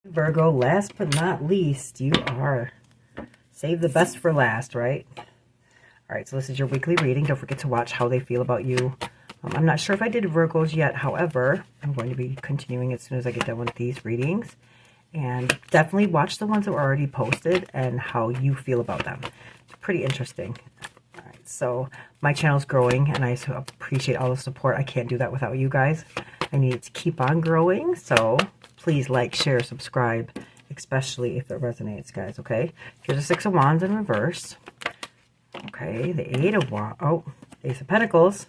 Virgo, last but not least, you are. Save the best for last, right? All right, so this is your weekly reading. Don't forget to watch how they feel about you. I'm not sure if I did Virgos yet. However, I'm going to be continuing as soon as I get done with these readings. And definitely watch the ones that were already posted and how you feel about them. It's pretty interesting. All right, so my channel's growing, and I appreciate all the support. I can't do that without you guys. I need to keep on growing, so please like, share, subscribe, especially if it resonates, guys, okay? Here's a Six of Wands in reverse. Okay, the Eight of Wands. Oh, Ace of Pentacles.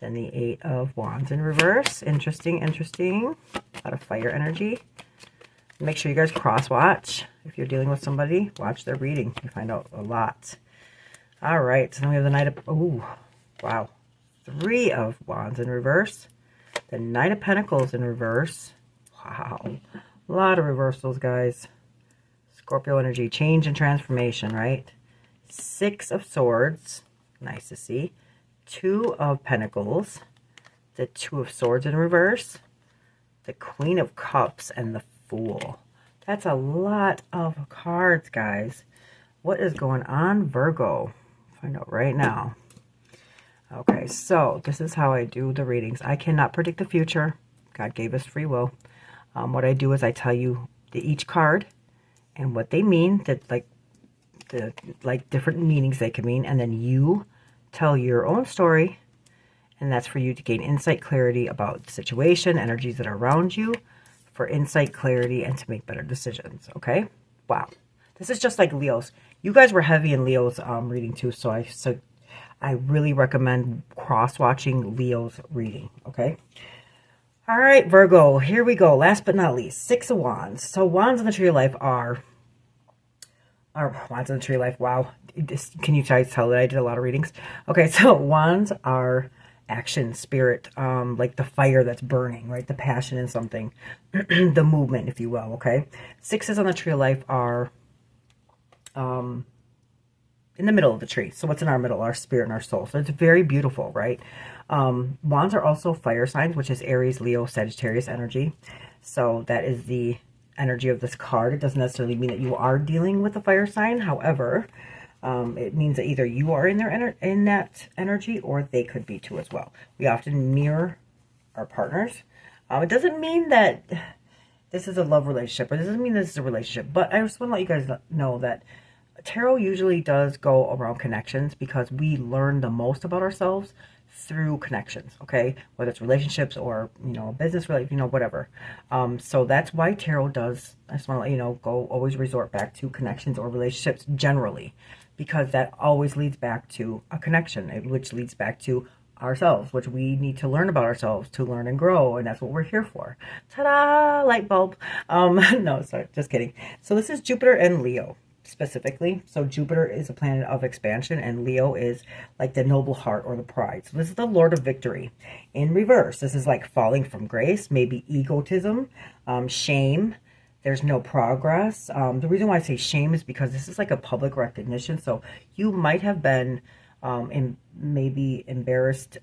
Then the Eight of Wands in reverse. Interesting, interesting. A lot of fire energy. Make sure you guys cross-watch. If you're dealing with somebody, watch their reading. You find out a lot. All right, so then we have the Knight of... Oh, wow. Three of Wands in reverse. The Knight of Pentacles in reverse. Wow. A lot of reversals, guys. Scorpio energy. Change and transformation, right? Six of Swords. Nice to see. Two of Pentacles. The Two of Swords in reverse. The Queen of Cups and the Fool. That's a lot of cards, guys. What is going on, Virgo? Find out right now. Okay, so this is how I do the readings. I cannot predict the future. God gave us free will. What I do is I tell you each card and what they mean, that like different meanings they can mean, and then you tell your own story, and that's for you to gain insight, clarity about the situation, energies that are around you, for insight, clarity, and to make better decisions. Okay? Wow. This is just like Leo's. You guys were heavy in Leo's reading too, so I really recommend cross-watching Leo's reading. Okay? All right, Virgo, here we go. Last but not least, Six of Wands. So wands in the tree of life are wands in the tree of life. Wow. Can you guys tell that I did a lot of readings? Okay, so wands are action, spirit, like the fire that's burning, right? The passion in something, the movement, if you will, okay? Sixes on the tree of life are in the middle of the tree. So what's in our middle? Our spirit and our soul. So it's very beautiful, right? Wands are also fire signs, which is Aries, Leo, Sagittarius energy. So that is the energy of this card. It doesn't necessarily mean that you are dealing with a fire sign. However, it means that either you are in that energy, or they could be too as well. We often mirror our partners. It doesn't mean that this is a love relationship, or this doesn't mean this is a relationship, but I just want to let you guys know that tarot usually does go around connections, because we learn the most about ourselves through connections, okay? Whether it's relationships or, business, whatever. So that's why tarot does, I just want to let you know, always resort back to connections or relationships generally, because that always leads back to a connection, which leads back to ourselves, which we need to learn about ourselves to learn and grow, and that's what we're here for. Ta-da! Light bulb. No, sorry, just kidding. So this is Jupiter and Leo specifically. So Jupiter is a planet of expansion, and Leo is like the noble heart or the pride. So this is the Lord of Victory in reverse. This is like falling from grace, maybe egotism, shame. There's no progress. The reason why I say shame is because this is like a public recognition. So you might have been maybe embarrassed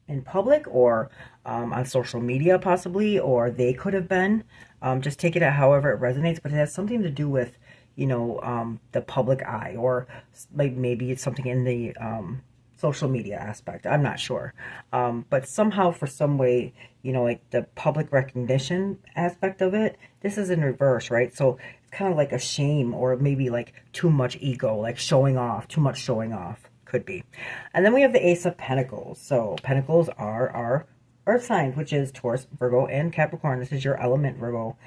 in public, or on social media possibly, or they could have been. Just take it at however it resonates, but it has something to do with, the public eye, or like maybe it's something in the social media aspect. I'm not sure. But somehow, for some way, like the public recognition aspect of it, this is in reverse, right? So it's kind of like a shame, or maybe like too much ego, like showing off, too much showing off, could be. And then we have the Ace of Pentacles. So Pentacles are our earth signs, which is Taurus, Virgo, and Capricorn. This is your element, Virgo.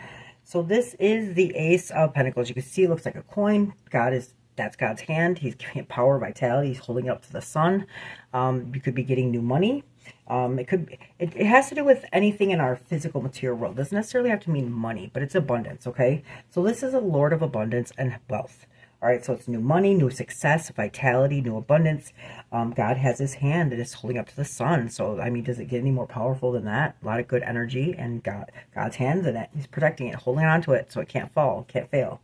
So this is the Ace of Pentacles. You can see it looks like a coin. That's God's hand. He's giving it power, vitality. He's holding it up to the sun. You could be getting new money. It has to do with anything in our physical material world. It doesn't necessarily have to mean money, but it's abundance, okay? So this is a Lord of abundance and wealth. All right, so it's new money, new success, vitality, new abundance. God has his hand and it's holding up to the sun. So, I mean, does it get any more powerful than that? A lot of good energy, and God's hands in it. He's protecting it, holding on to it so it can't fall, can't fail.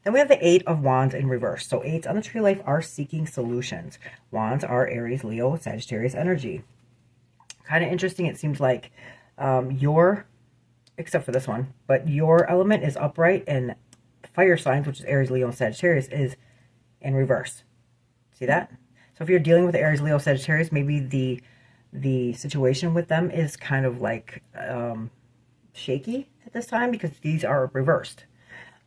Then we have the Eight of Wands in reverse. So eights on the tree of life are seeking solutions. Wands are Aries, Leo, Sagittarius energy. Kind of interesting. It seems like your except for this one. But your element is upright, and fire signs, which is Aries, Leo, and Sagittarius, is in reverse. See that? So if you're dealing with Aries, Leo, Sagittarius, maybe the situation with them is kind of like shaky at this time because these are reversed,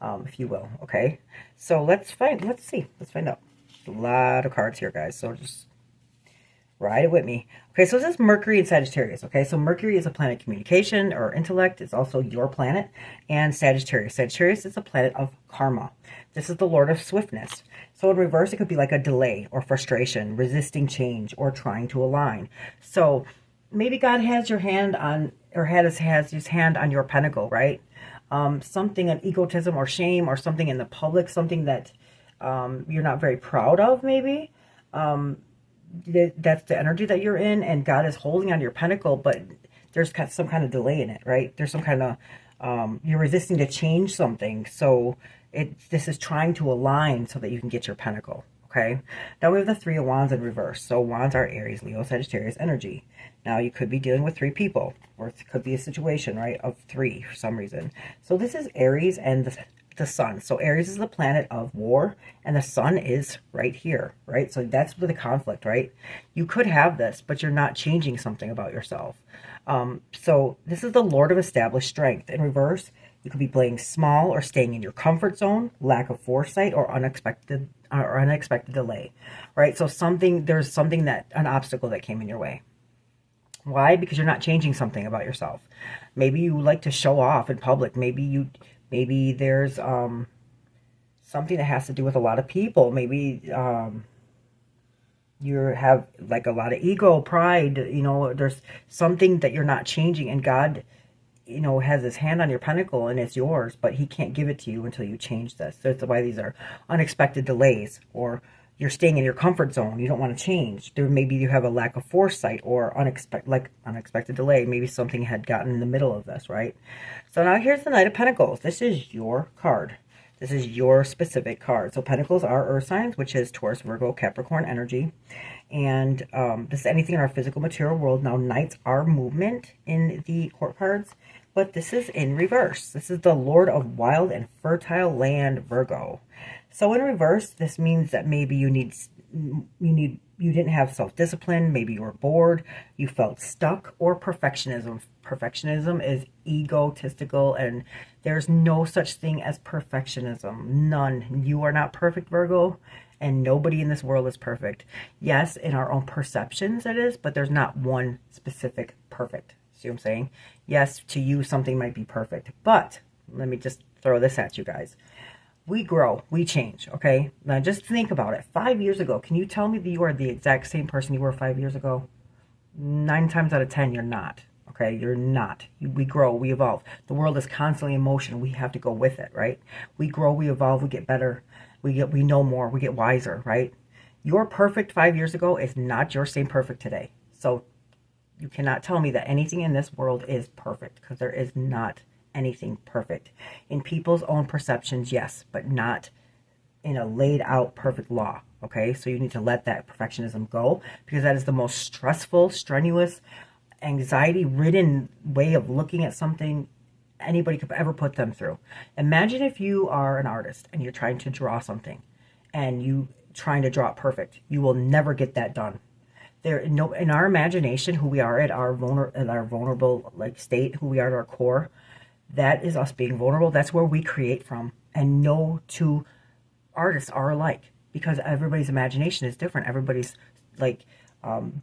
if you will. Okay, so let's find out. A lot of cards here, guys, so just ride it with me. Okay, so this is Mercury and Sagittarius. Okay, so Mercury is a planet of communication or intellect. It's also your planet. And Sagittarius is a planet of karma. This is the Lord of swiftness. So in reverse, it could be like a delay or frustration, resisting change, or trying to align. So maybe God has your hand on, or has his hand on your pentacle, right? Something, an egotism or shame or something in the public, something that you're not very proud of, maybe. That's the energy that you're in, and God is holding on your pentacle, but there's some kind of delay in it, right? There's some kind of, you're resisting to change something. So this is trying to align so that you can get your pentacle, okay? Now we have the Three of Wands in reverse. So Wands are Aries, Leo, Sagittarius energy. Now you could be dealing with 3 people, or it could be a situation, right, of 3 for some reason. So this is Aries and the sun. So Aries is the planet of war, and the sun is right here, right? So that's the conflict, right? You could have this, but you're not changing something about yourself. So this is the Lord of established strength. In reverse, you could be playing small or staying in your comfort zone, lack of foresight, or unexpected delay, right? So there's something an obstacle that came in your way. Why? Because you're not changing something about yourself. Maybe you like to show off in public. Maybe there's something that has to do with a lot of people. Maybe you have like a lot of ego, pride. You know, there's something that you're not changing, and God, you know, has his hand on your pentacle and it's yours, but he can't give it to you until you change this. So that's why these are unexpected delays, or you're staying in your comfort zone. You don't want to change. Maybe you have a lack of foresight or unexpected delay. Maybe something had gotten in the middle of this, right? So now here's the Knight of Pentacles. This is your card. This is your specific card. So Pentacles are earth signs, which is Taurus, Virgo, Capricorn energy. And this is anything in our physical material world. Now Knights are movement in the court cards, but this is in reverse. This is the Lord of wild and fertile land, Virgo. So in reverse, this means that maybe you didn't have self-discipline, maybe you were bored, you felt stuck, or perfectionism. Perfectionism is egotistical, and there's no such thing as perfectionism. None. You are not perfect, Virgo, and nobody in this world is perfect. Yes, in our own perceptions it is, but there's not one specific perfect. See what I'm saying? Yes, to you something might be perfect, but let me just throw this at you guys. We grow, we change, okay? Now just think about it. 5 years ago, can you tell me that you are the exact same person you were 5 years ago? 9 times out of 10, you're not, okay? You're not. We grow, we evolve. The world is constantly in motion. We have to go with it, right? We grow, we evolve, we get better. We know more, we get wiser, right? Your perfect 5 years ago is not your same perfect today. So you cannot tell me that anything in this world is perfect, because there is not anything perfect. In people's own perceptions, yes, but not in a laid out perfect law, okay? So you need to let that perfectionism go, because that is the most stressful, strenuous, anxiety-ridden way of looking at something anybody could ever put them through. Imagine if you are an artist and you're trying to draw something and you trying to draw it perfect. You will never get that done. In our imagination, who we are at our vulnerable like state, who we are at our core, that is us being vulnerable. That's where we create from. And no two artists are alike, because everybody's imagination is different. Everybody's like,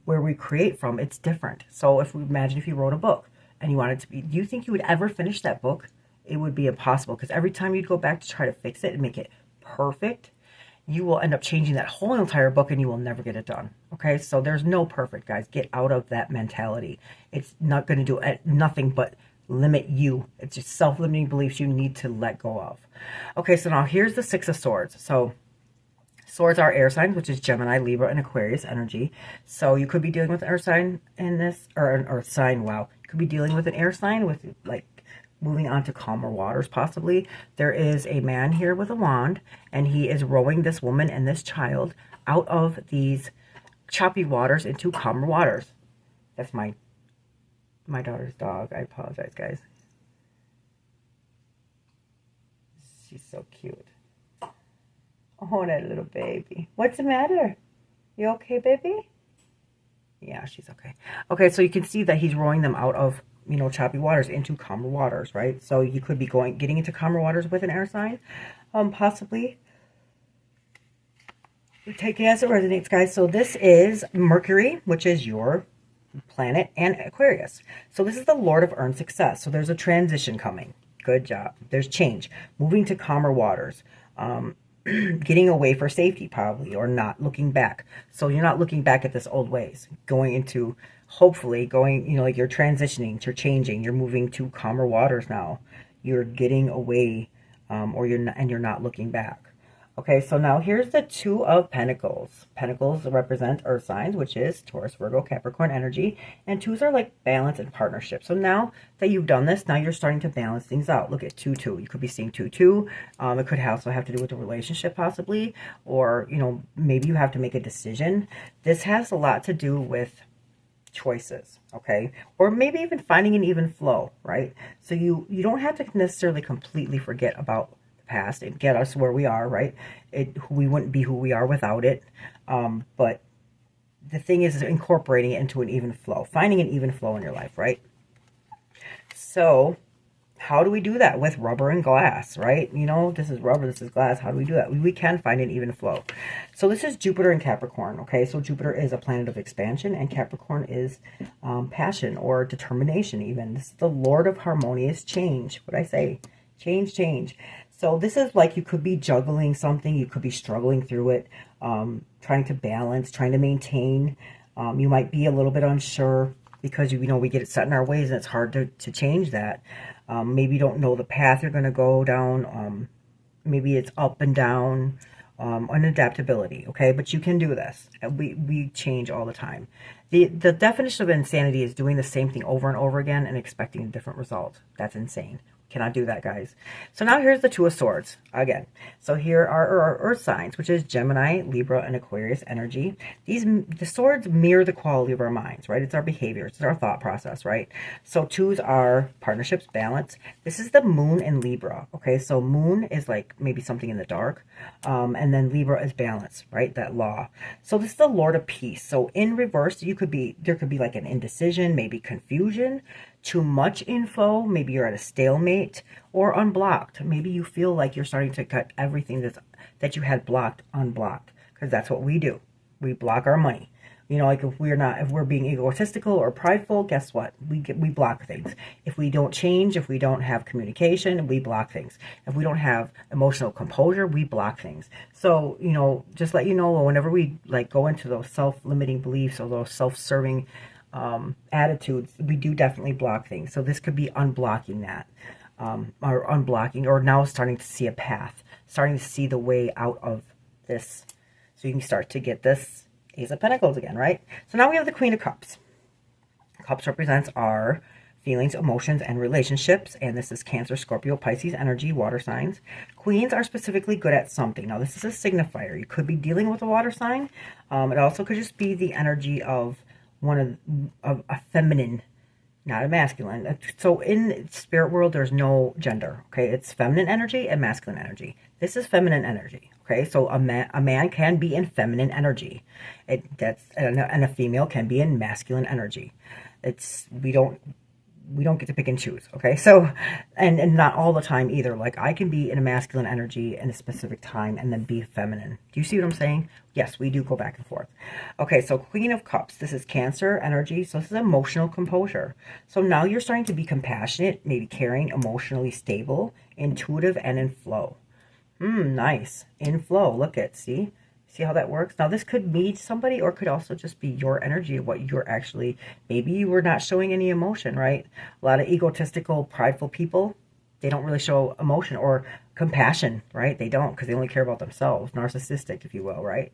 where we create from, it's different. So imagine if you wrote a book and you wanted to be, do you think you would ever finish that book? It would be impossible, because every time you'd go back to try to fix it and make it perfect, you will end up changing that whole entire book and you will never get it done. Okay, so there's no perfect, guys. Get out of that mentality. It's not going to do nothing but limit you. It's just self-limiting beliefs you need to let go of. Okay, so now here's the Six of Swords. So swords are air signs, which is Gemini, Libra, and Aquarius energy. So you could be dealing with an air sign in this, or an earth sign. Wow, you could be dealing with an air sign with like moving on to calmer waters, possibly. There is a man here with a wand, and he is rowing this woman and this child out of these choppy waters into calmer waters. That's my daughter's dog. I apologize, guys. She's so cute. Oh, that little baby. What's the matter? You okay, baby? Yeah, she's okay. Okay, so you can see that he's rowing them out of, you know, choppy waters into calmer waters, right? So you could be getting into calmer waters with an air sign, possibly. Take it as it resonates, guys. So this is Mercury, which is your planet, and Aquarius. So this is the Lord of earned success. So there's a transition coming. Good job. There's change. Moving to calmer waters. Getting away for safety, probably, or not looking back. So you're not looking back at this old ways. Going into, hopefully, going, you know, like you're transitioning, you're changing, you're moving to calmer waters now. You're getting away, or you're not looking back. Okay, so now here's the Two of Pentacles. Pentacles represent earth signs, which is Taurus, Virgo, Capricorn energy. And twos are like balance and partnership. So now that you've done this, now you're starting to balance things out. Look at 2-2. You could be seeing 2-2. It could also have to do with a relationship possibly. Or, you know, maybe you have to make a decision. This has a lot to do with choices, okay? Or maybe even finding an even flow, right? So you don't have to necessarily completely forget about past and get us where we are, right? We wouldn't be who we are without it. But the thing is incorporating it into an even flow, finding an even flow in your life, right? So how do we do that? With rubber and glass, right? You know, this is rubber, this is glass. How do we do that? We can find an even flow. So this is Jupiter and Capricorn, okay? So Jupiter is a planet of expansion, and Capricorn is passion or determination even. This is the Lord of harmonious change. What I say? Change, change. So this is like you could be juggling something. You could be struggling through it, trying to balance, trying to maintain. You might be a little bit unsure because, you know, we get it set in our ways and it's hard to change that. Maybe you don't know the path you're going to go down. Maybe it's up and down, unadaptability, okay? But you can do this. We change all the time. The definition of insanity is doing the same thing over and over again and expecting a different result. That's insane. Cannot do that, guys. So now here's the Two of Swords again. So here are our earth signs, which is Gemini, Libra, and Aquarius energy. The swords mirror the quality of our minds, right? It's our behavior, it's our thought process, right? So twos are partnerships, balance. This is the Moon and Libra, okay? So Moon is like maybe something in the dark, and then Libra is balance, right? That law. So this is the Lord of Peace. So in reverse, there could be like an indecision, maybe confusion, too much info, maybe you're at a stalemate, or unblocked. Maybe you feel like you're starting to cut everything that you had blocked unblocked, because that's what we do. We block our money. You know, like if we're being egotistical or prideful, guess what? We block things. If we don't change, if we don't have communication, we block things. If we don't have emotional composure, we block things. So, you know, just let you know, whenever we like go into those self-limiting beliefs or those self-serving attitudes, we do definitely block things. So this could be unblocking that, or unblocking, or now starting to see a path, starting to see the way out of this. So you can start to get this Ace of Pentacles again, right? So now we have the Queen of Cups. Cups represents our feelings, emotions, and relationships. And this is Cancer, Scorpio, Pisces energy, water signs. Queens are specifically good at something. Now this is a signifier. You could be dealing with a water sign. It also could just be the energy of of a feminine, not a masculine. So in spirit world, there's no gender, okay? It's feminine energy and masculine energy. This is feminine energy, okay? So a man can be in feminine energy. And a female can be in masculine energy. We don't get to pick and choose, okay? So, and not all the time either. Like, I can be in a masculine energy in a specific time and then be feminine. Do you see what I'm saying? Yes, we do go back and forth. Okay, so Queen of Cups. This is Cancer energy. So this is emotional composure. So now you're starting to be compassionate, maybe caring, emotionally stable, intuitive, and in flow. Nice. In flow. Look at, see? See how that works? Now, this could meet somebody, or could also just be your energy of what you're actually, maybe you were not showing any emotion, right? A lot of egotistical, prideful people, they don't really show emotion or compassion, right? They don't, because they only care about themselves. Narcissistic, if you will, right?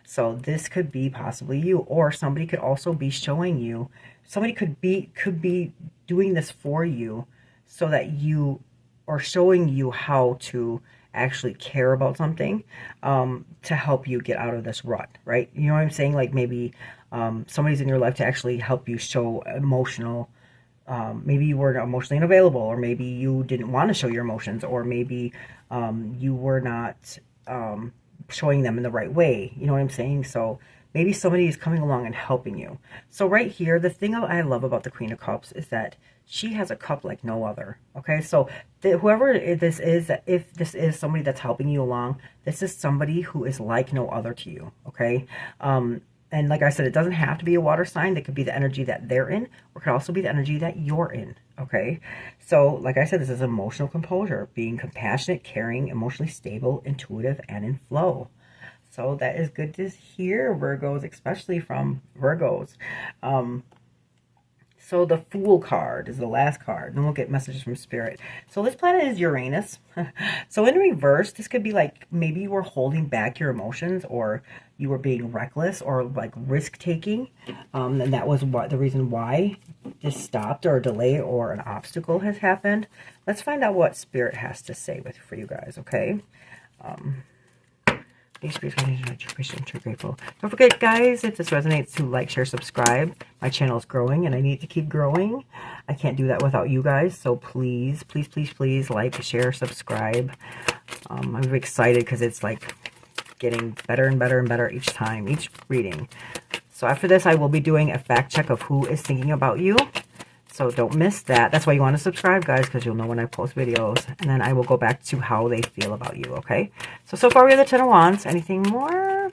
So this could be possibly you, or somebody could also be showing you, somebody could be doing this for you so that you are showing you how to actually care about something, to help you get out of this rut, right? You know what I'm saying? Like maybe somebody's in your life to actually help you show emotional maybe you were emotionally unavailable, or maybe you didn't want to show your emotions, or maybe you were not showing them in the right way. You know what I'm saying? So maybe somebody is coming along and helping you. So right here, the thing I love about the Queen of Cups is that she has a cup like no other. Okay, so whoever this is, if this is somebody that's helping you along, this is somebody who is like no other to you. Okay, and like I said, it doesn't have to be a water sign. That could be the energy that they're in, or it could also be the energy that you're in. Okay, so like I said, this is emotional composure, being compassionate, caring, emotionally stable, intuitive, and in flow. So that is good to hear, Virgos, especially from Virgos. So the Fool card is the last card. Then we'll get messages from Spirit. So this planet is Uranus. So in reverse, this could be like maybe you were holding back your emotions, or you were being reckless, or like risk-taking. And that was the reason why this stopped, or a delay, or an obstacle has happened. Let's find out what Spirit has to say for you guys, okay? I'm too grateful. Don't forget, guys, if this resonates, to like, share, subscribe. My channel is growing, and I need to keep growing. I can't do that without you guys, so please, please, please, please like, share, subscribe. I'm very excited because it's like getting better and better and better each time, each reading. So after this, I will be doing a fact check of who is thinking about you. So don't miss that. That's why you want to subscribe, guys, because you'll know when I post videos. And then I will go back to how they feel about you, okay? So far we have the Ten of Wands. Anything more?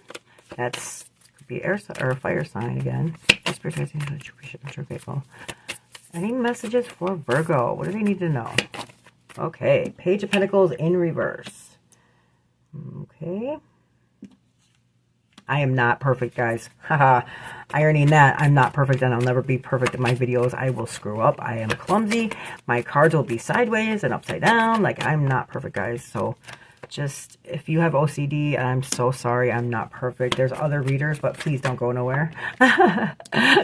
That's could be air or fire sign again. I'm grateful. Any messages for Virgo? What do they need to know? Okay, Page of Pentacles in reverse. Okay. I am not perfect, guys. Haha. Irony in that, I'm not perfect, and I'll never be perfect in my videos. I will screw up. I am clumsy. My cards will be sideways and upside down. Like, I'm not perfect, guys. So just, if you have OCD, I'm so sorry. I'm not perfect. There's other readers, but please don't go nowhere.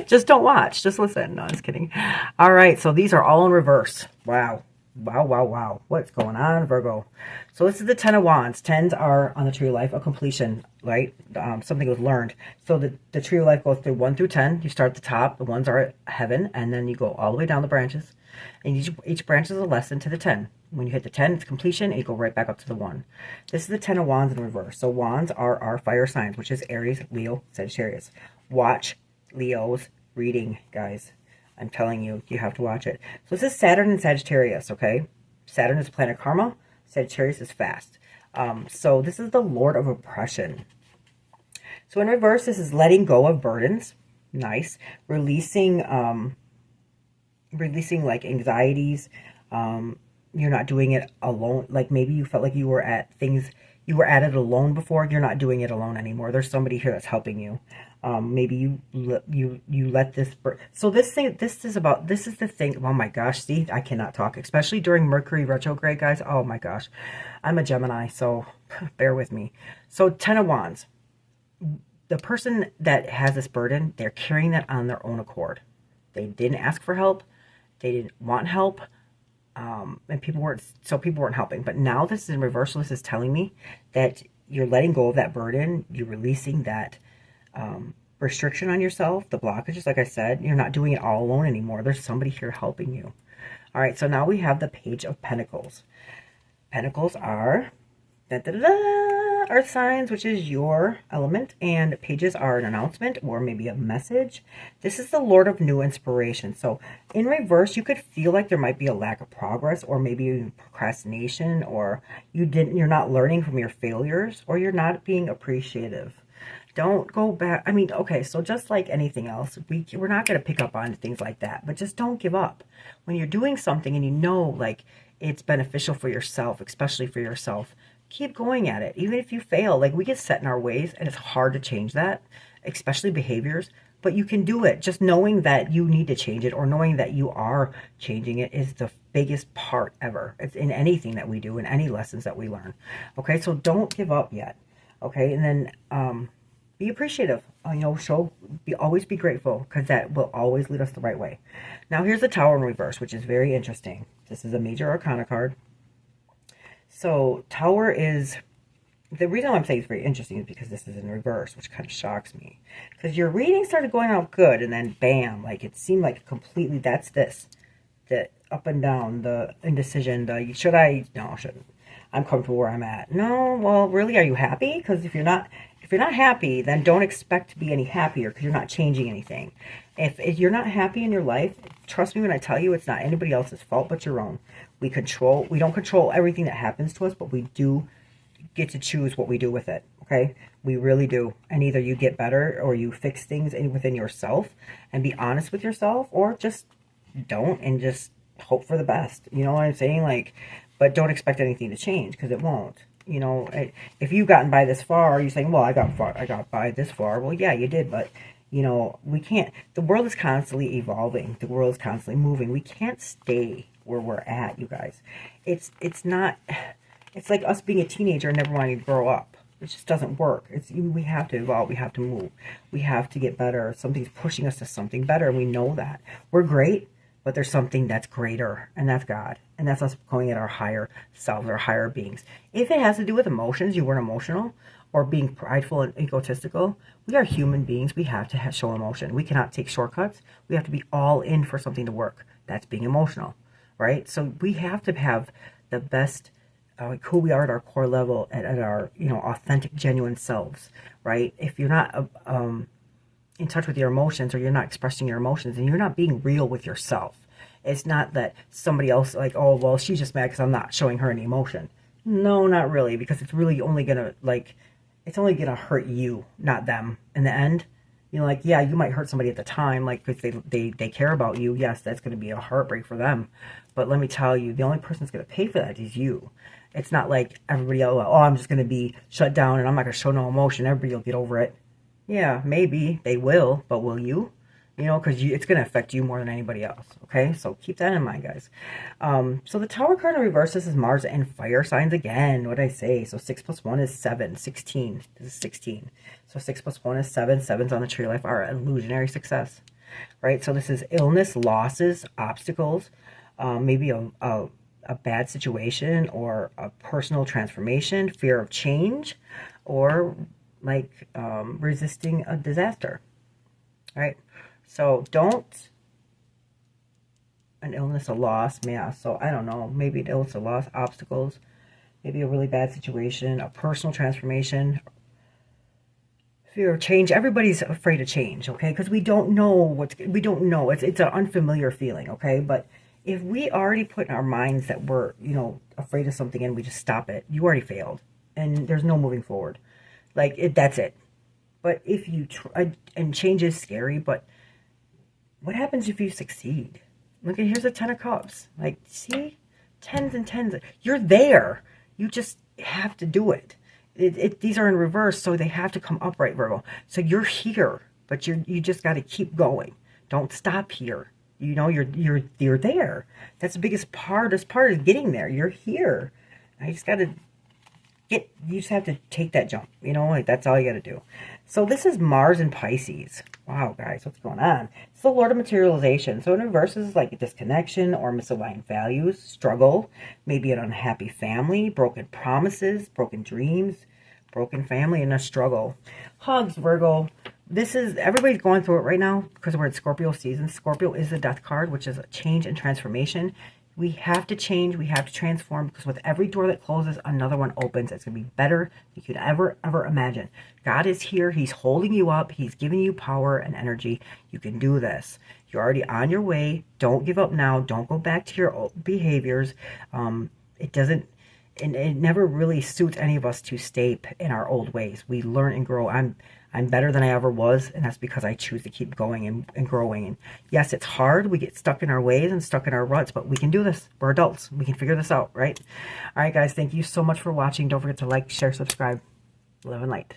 Just don't watch. Just listen. No, I'm just kidding. All right, so these are all in reverse. Wow. Wow, wow, wow. What's going on, Virgo? So this is the Ten of Wands. Tens are on the Tree of Life, a completion, right? Something was learned. So the Tree of Life goes through 1 through 10. You start at the top. The ones are heaven, and then you go all the way down the branches. And each branch is a lesson to the 10. When you hit the 10, it's completion, and you go right back up to the 1. This is the Ten of Wands in reverse. So Wands are our fire signs, which is Aries, Leo, Sagittarius. Watch Leo's reading, guys. I'm telling you, you have to watch it. So this is Saturn and Sagittarius, okay? Saturn is planet karma. Sagittarius is fast. So this is the Lord of Oppression. So in reverse, this is letting go of burdens. Nice. Releasing like anxieties. You're not doing it alone. Like maybe you felt like you were at it alone before. You're not doing it alone anymore. There's somebody here that's helping you. Maybe you let this. So this is the thing. Oh my gosh, see, I cannot talk, especially during Mercury retrograde, guys. Oh my gosh, I'm a Gemini, so bear with me. So Ten of Wands, the person that has this burden, they're carrying that on their own accord. They didn't ask for help. They didn't want help. And people weren't helping. But now this is in reversal. This is telling me that you're letting go of that burden. You're releasing that restriction on yourself, the blockages. Like I said, you're not doing it all alone anymore. There's somebody here helping you. All right, so now we have the Page of Pentacles. Pentacles are earth signs, which is your element, and pages are an announcement or maybe a message. This is the Lord of New Inspiration. So in reverse, you could feel like there might be a lack of progress, or maybe even procrastination, or you're not learning from your failures, or you're not being appreciative. Don't go back. I mean, okay, so just like anything else, we're not going to pick up on things like that, but just don't give up. When you're doing something and you know like it's beneficial for yourself, especially for yourself, keep going at it. Even if you fail, like we get set in our ways and it's hard to change that, especially behaviors, but you can do it. Just knowing that you need to change it, or knowing that you are changing it, is the biggest part ever. It's in anything that we do, in any lessons that we learn. Okay, so don't give up yet. Okay, and then be appreciative. You know, always be grateful, because that will always lead us the right way. Now here's the Tower in reverse, which is very interesting. This is a major arcana card. So Tower is, the reason why I'm saying it's very interesting is because this is in reverse, which kind of shocks me. Because your reading started going out good, and then bam, like it seemed like completely, that's this. the up and down, the indecision, the should I, no, I shouldn't. I'm comfortable where I'm at. No, well, really, are you happy? Because if you're not happy, then don't expect to be any happier because you're not changing anything. If you're not happy in your life, trust me when I tell you, it's not anybody else's fault but your own. We don't control everything that happens to us, but we do get to choose what we do with it. Okay, we really do. And either you get better or you fix things within yourself and be honest with yourself, or just don't and just hope for the best. You know what I'm saying? Like, but don't expect anything to change because it won't. You know, if you've gotten by this far, you're saying, well, I got by this far. Well, yeah, you did, but you know, we can't. The world is constantly evolving. The world is constantly moving. We can't stay where we're at, you guys. It's not. It's like us being a teenager and never wanting to grow up. It just doesn't work. We have to evolve. We have to move. We have to get better. Something's pushing us to something better, and we know that. We're great, but there's something that's greater, and that's God. And that's us going at our higher selves, our higher beings. If it has to do with emotions, you weren't emotional, or being prideful and egotistical, we are human beings. We have to show emotion. We cannot take shortcuts. We have to be all in for something to work. That's being emotional, right? So we have to have the best who we are at our core level, at our, you know, authentic, genuine selves, right? If you're not in touch with your emotions, or you're not expressing your emotions, and you're not being real with yourself. It's not that somebody else, like, oh, well, she's just mad because I'm not showing her any emotion. No, not really, because it's really only gonna, like, it's only gonna hurt you, not them. In the end, you know, like, yeah, you might hurt somebody at the time, like, because they care about you. Yes, that's gonna be a heartbreak for them. But let me tell you, the only person that's gonna pay for that is you. It's not like everybody else, oh, I'm just going to be shut down and I'm not going to show no emotion. Everybody will get over it. Yeah, maybe they will, but will you? You know, because it's going to affect you more than anybody else. Okay, so keep that in mind, guys. So the Tower card in reverse, this is Mars and fire signs again. What did I say? So 6 plus 1 is 7. 16. This is 16. So 6 plus 1 is 7. 7's on the tree of life are illusionary success. Right? So this is illness, losses, obstacles, maybe a bad situation, or a personal transformation, fear of change, or like resisting a disaster. All right, so don't, an illness, a loss, yeah, so I don't know, maybe an illness, a loss, obstacles, maybe a really bad situation, a personal transformation, fear of change. Everybody's afraid of change, okay, because we don't know we don't know, it's an unfamiliar feeling, okay, but if we already put in our minds that we're, you know, afraid of something and we just stop it, you already failed. And there's no moving forward. Like, that's it. But if you try, and change is scary, but what happens if you succeed? Look, here's a 10 of cups. Like, see? Tens and tens. You're there. You just have to do it. These are in reverse, so they have to come upright, Virgo. So you're here, but you just got to keep going. Don't stop here. You know, you're there. That's the biggest part. This part is getting there. You're here. I just got to you just have to take that jump. You know, like, that's all you got to do. So this is Mars and Pisces. Wow, guys, what's going on? It's the Lord of Materialization. So in reverse, this is like a disconnection or misaligned values, struggle, maybe an unhappy family, broken promises, broken dreams, broken family, and a struggle. Hugs, Virgo. This is, everybody's going through it right now because we're in Scorpio season. Scorpio is the death card, which is a change and transformation. We have to change. We have to transform, because with every door that closes, another one opens. It's going to be better than you could ever imagine. God is here. He's holding you up. He's giving you power and energy. You can do this. You're already on your way. Don't give up now. Don't go back to your old behaviors. It doesn't, and it never really suits any of us to stay in our old ways. We learn and grow. I'm better than I ever was, and that's because I choose to keep going and growing. And yes, it's hard. We get stuck in our ways and stuck in our ruts, but we can do this. We're adults. We can figure this out, right? All right, guys, thank you so much for watching. Don't forget to like, share, subscribe. Love and light.